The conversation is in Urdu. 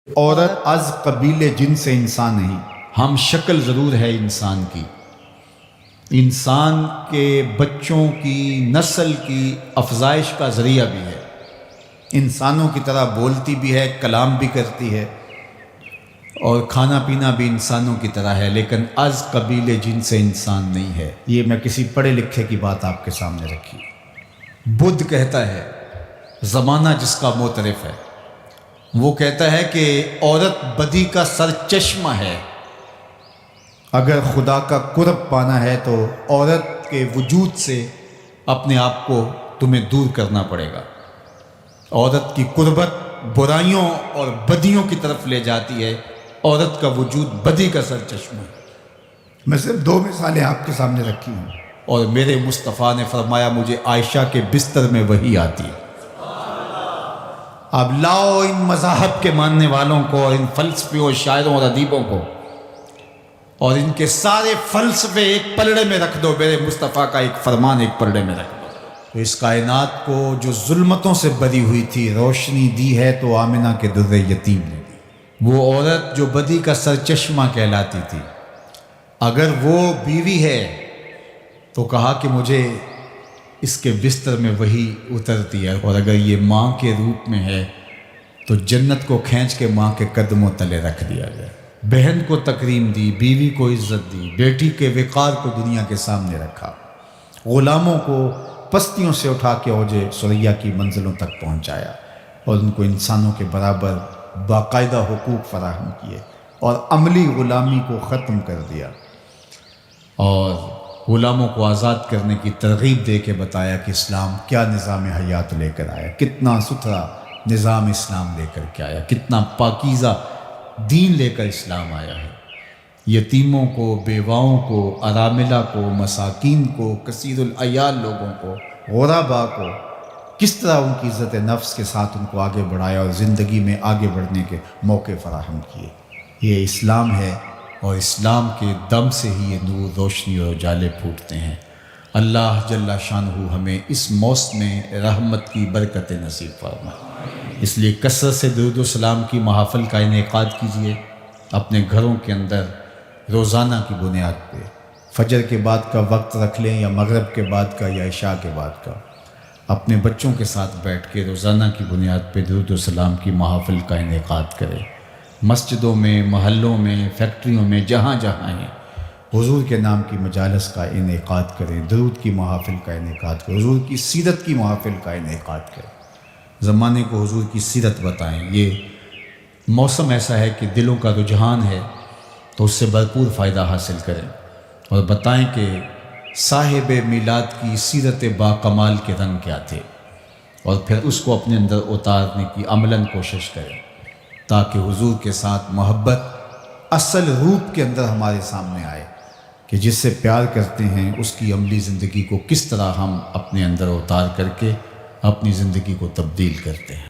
عورت از قبیل جن سے انسان نہیں، ہم شکل ضرور ہے انسان کی، انسان کے بچوں کی نسل کی افزائش کا ذریعہ بھی ہے، انسانوں کی طرح بولتی بھی ہے، کلام بھی کرتی ہے اور کھانا پینا بھی انسانوں کی طرح ہے، لیکن از قبیل جن سے انسان نہیں ہے۔ یہ میں کسی پڑھے لکھے کی بات آپ کے سامنے رکھی۔ بدھ کہتا ہے، زمانہ جس کا معترف ہے، وہ کہتا ہے کہ عورت بدی کا سر چشمہ ہے، اگر خدا کا قرب پانا ہے تو عورت کے وجود سے اپنے آپ کو تمہیں دور کرنا پڑے گا۔ عورت کی قربت برائیوں اور بدیوں کی طرف لے جاتی ہے، عورت کا وجود بدی کا سر چشمہ ہے۔ میں صرف 2 مثالیں آپ کے سامنے رکھی ہوں، اور میرے مصطفیٰ نے فرمایا مجھے عائشہ کے بستر میں وحی آتی ہے۔ اب لاؤ ان مذاہب کے ماننے والوں کو اور ان فلسفیوں شاعروں اور ادیبوں کو اور ان کے سارے فلسفے ایک پلڑے میں رکھ دو، میرے مصطفیٰ کا ایک فرمان ایک پلڑے میں رکھ دو۔ تو اس کائنات کو جو ظلمتوں سے بری ہوئی تھی روشنی دی ہے تو آمنہ کے در یتیم نے دی۔ وہ عورت جو بدی کا سرچشمہ کہلاتی تھی، اگر وہ بیوی ہے تو کہا کہ مجھے اس کے بستر میں وہی اترتی ہے، اور اگر یہ ماں کے روپ میں ہے تو جنت کو کھینچ کے ماں کے قدموں تلے رکھ دیا جائے۔ بہن کو تکریم دی، بیوی کو عزت دی، بیٹی کے وقار کو دنیا کے سامنے رکھا، غلاموں کو پستیوں سے اٹھا کے اوج ثریا کی منزلوں تک پہنچایا اور ان کو انسانوں کے برابر باقاعدہ حقوق فراہم کیے اور عملی غلامی کو ختم کر دیا، اور غلاموں کو آزاد کرنے کی ترغیب دے کے بتایا کہ اسلام کیا نظام حیات لے کر آیا، کتنا ستھرا نظام اسلام لے کر کے آیا، کتنا پاکیزہ دین لے کر اسلام آیا ہے۔ یتیموں کو، بیواؤں کو، اراملہ کو، مساکین کو، کثیر العیال لوگوں کو، غربا کو کس طرح ان کی عزت نفس کے ساتھ ان کو آگے بڑھایا اور زندگی میں آگے بڑھنے کے موقع فراہم کیے۔ یہ اسلام ہے، اور اسلام کے دم سے ہی یہ نور، روشنی اور اجالے پھوٹتے ہیں۔ اللہ جل شانہ ہمیں اس موسم رحمت کی برکت نصیب فرمائے۔ اس لیے کثرت سے درود و سلام کی محافل کا انعقاد کیجیے اپنے گھروں کے اندر، روزانہ کی بنیاد پہ، فجر کے بعد کا وقت رکھ لیں یا مغرب کے بعد کا یا عشاء کے بعد کا، اپنے بچوں کے ساتھ بیٹھ کے روزانہ کی بنیاد پہ درود و سلام کی محافل کا انعقاد کریں۔ مسجدوں میں، محلوں میں، فیکٹریوں میں، جہاں جہاں ہیں، حضور کے نام کی مجالس کا انعقاد کریں، درود کی محافل کا انعقاد کریں، حضور کی سیرت کی محافل کا انعقاد کریں، زمانے کو حضور کی سیرت بتائیں۔ یہ موسم ایسا ہے کہ دلوں کا رجحان ہے، تو اس سے بھرپور فائدہ حاصل کریں اور بتائیں کہ صاحب میلاد کی سیرت با کمال کے رنگ کیا تھے، اور پھر اس کو اپنے اندر اتارنے کی عملاً کوشش کریں، تاکہ حضور کے ساتھ محبت اصل روپ کے اندر ہمارے سامنے آئے کہ جس سے پیار کرتے ہیں اس کی عملی زندگی کو کس طرح ہم اپنے اندر اتار کر کے اپنی زندگی کو تبدیل کرتے ہیں۔